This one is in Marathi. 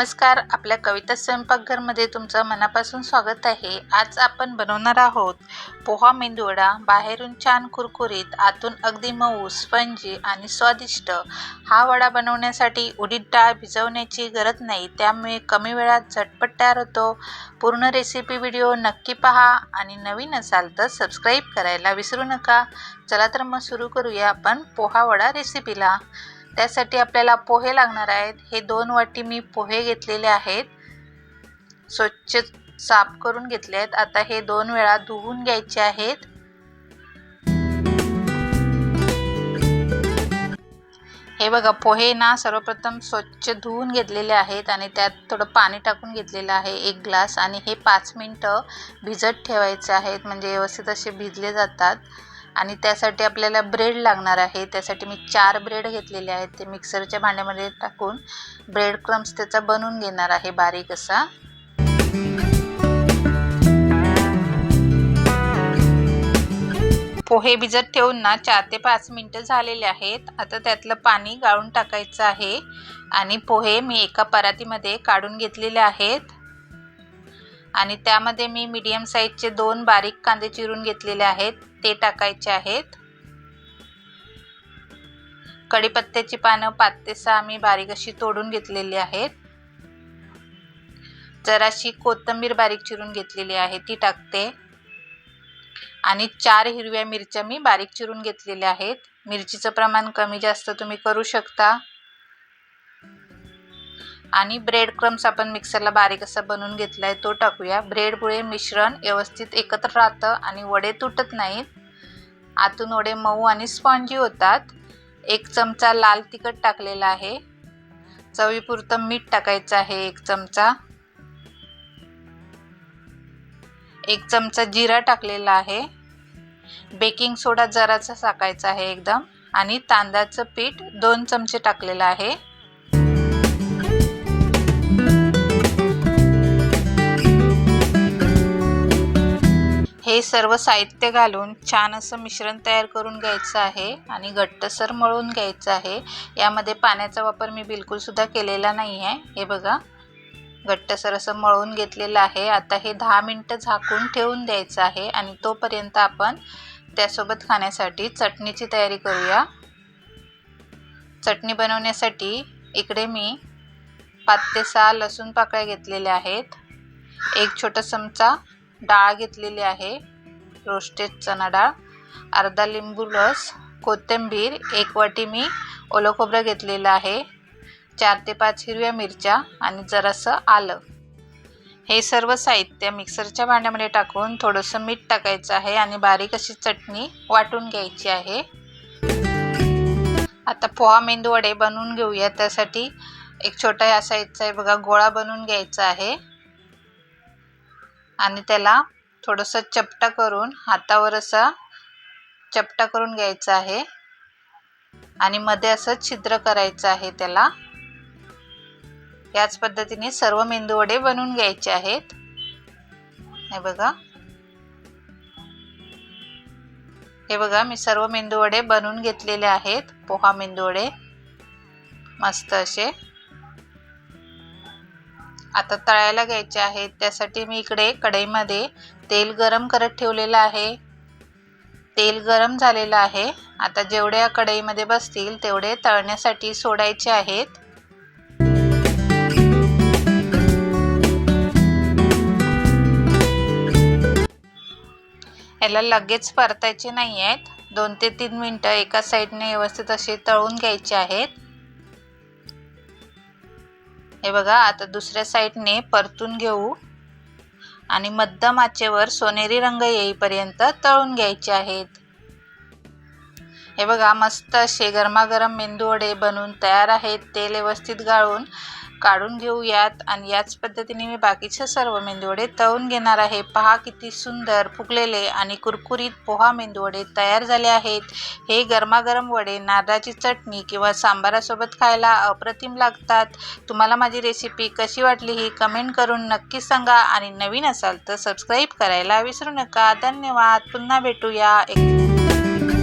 नमस्कार, आपल्या कविता स्वयंपाकघरमध्ये तुमचं मनापासून स्वागत आहे। आज आपण बनवणार आहोत पोहा मेंदूवडा। बाहेरून छान कुरकुरीत, आतून अगदी मऊ, स्पंजी आणि स्वादिष्ट। हा वडा बनवण्यासाठी उडीद डाळ भिजवण्याची गरज नाही, त्यामुळे कमी वेळात झटपट तयार होतो। पूर्ण रेसिपी व्हिडिओ नक्की पहा आणि नवीन असाल तर सबस्क्राईब करायला विसरू नका। चला तर मग सुरू करूया आपण पोहा वडा रेसिपीला। त्यासाठी आपल्याला पोहे लागणार आहेत। हे 2 वाटी मी पोहे घेतलेले आहेत, स्वच्छ साफ करून घेतले आहेत। आता हे 2 वेळा धुवून घ्यायचे आहेत। हे बघा, पोहे ना सर्वप्रथम स्वच्छ धुवून घेतलेले आहेत आणि त्यात थोडं पाणी टाकून घेतलेलं आहे 1 ग्लास, आणि हे 5 मिनिटं भिजत ठेवायचे आहेत, म्हणजे व्यवस्थित असे भिजले जातात। आणि त्यासाठी आपल्याला ब्रेड लागणार आहे। त्यासाठी मी 4 ब्रेड घेतलेले आहेत, ते मिक्सरच्या भांड्यामध्ये टाकून ब्रेड क्रम्स त्याचा बनवून घेणार आहे बारीक असा। पोहे भिजत ठेवून ना 4 ते 5 मिनिटं झालेले आहेत। आता त्यातलं पाणी गाळून टाकायचं आहे आणि पोहे मी एका परातीमध्ये काढून घेतलेले आहेत। आणि त्यामध्ये मी मीडियम साईजचे 2 बारीक कांदे चिरून घेतलेले आहेत, ते टाकायचे आहेत। कढीपत्त्याची पानं 5 ते 6 मी बारीक अशी तोडून घेतलेली आहेत। जराशी कोथिंबीर बारीक चिरून घेतलेली आहे, ती टाकते। आणि 4 हिरव्या मिरच्या मी बारीक चिरून घेतलेल्या आहेत। मिरचीचं प्रमाण कमी जास्त तुम्ही करू शकता। आणि ब्रेड क्रम्स आपण मिक्सरला बारीक असा बनवून घेतलाय, तो टाकूया। ब्रेडमुळे मिश्रण व्यवस्थित एकत्र राहतं आणि वडे तुटत नाहीत। आतून वडे मऊ आणि स्पॉन्जी होतात। 1 चमचा लाल तिखट टाकलेला आहे। चवीपुरतं मीठ टाकायचं आहे 1 चमचा। 1 चमचा जिरा टाकलेला आहे। बेकिंग सोडा जरासा टाकायचा आहे एकदम। आणि तांदळाचं पीठ 2 चमचे टाकलेलं आहे। हे सर्व साहित्य घालून छान असं मिश्रण तयार करून घ्यायचं आहे आणि घट्टसर मळून घ्यायचं आहे। यामध्ये पाण्याचा वापर मी बिलकुल सुद्धा केलेला नाही आहे। हे बघा, घट्टसर असं मळून घेतलेलं आहे। आता हे 10 मिनिटं झाकून ठेवून द्यायचं आहे आणि तोपर्यंत आपण त्यासोबत खाण्यासाठी चटणीची तयारी करूया। चटणी बनवण्यासाठी इकडे मी 5 ते 6 लसूण पाकळ्या घेतलेल्या आहेत। 1 छोटा चमचा डाळ घेतलेली आहे, रोस्टेड चणा डाळ। अर्धा लिंबू रस, कोथिंबीर, 1 वाटी मी ओलं खोबरं घेतलेलं आहे, 4 ते 5 हिरव्या मिरच्या आणि जरासं आलं। हे सर्व साहित्य मिक्सरच्या भांड्यामध्ये टाकून थोडंसं मीठ टाकायचं आहे आणि बारीक अशी चटणी वाटून घ्यायची आहे। आता पोहा मेंदू वडे बनवून घेऊया। त्यासाठी एक छोटा या साईजचा आहे बघा गोळा बनवून घ्यायचा आहे आणि त्याला थोडंसं चपटा करून हातावर असा चपटा करून घ्यायचा आहे आणि मध्ये असं छिद्र करायचं आहे त्याला। याच पद्धतीने सर्व मेंदू वडे बनवून घ्यायचे आहेत। हे बघा, मी सर्व मेंदू वडे बनवून घेतलेले आहेत, पोहा मेंदू वडे मस्त असे। आता तळायला घ्यायचे आहेत। त्यासाठी मी इकडे कढईमध्ये तेल गरम करत ठेवलेलं आहे। तेल गरम झालेलं आहे। आता जेवढ्या कढईमध्ये बसतील तेवढे तळण्यासाठी सोडायचे आहेत। याला लगेच परतायचे नाही आहेत, 2 ते 3 मिनिटं एका साईडने व्यवस्थित असे तळून घ्यायचे आहेत। हे बघा, आता दुसऱ्या साईडने परतून घेऊ आणि मध्यम आचेवर सोनेरी रंग येईपर्यंत तळून घ्यायचे आहेत। हे बघा, मस्त असे गरमागरम मेंदू वडे बनवून तयार आहेत। तेल व्यवस्थित गाळून काढून घेऊयात आणि याच पद्धतीने मी बाकीचे सर्व मेंदू वडे तळून घेणार आहे। पहा किती सुंदर फुगलेले आणि कुरकुरीत पोहा मेंदू वडे तयार झाले आहेत। हे गरमागरम वडे नारळाची चटणी किंवा सांबारासोबत खायला अप्रतिम लागतात। तुम्हाला माझी रेसिपी कशी वाटली ही कमेंट करून नक्की सांगा आणि नवीन असाल तर सबस्क्राईब करायला विसरू नका। धन्यवाद, पुन्हा भेटूया।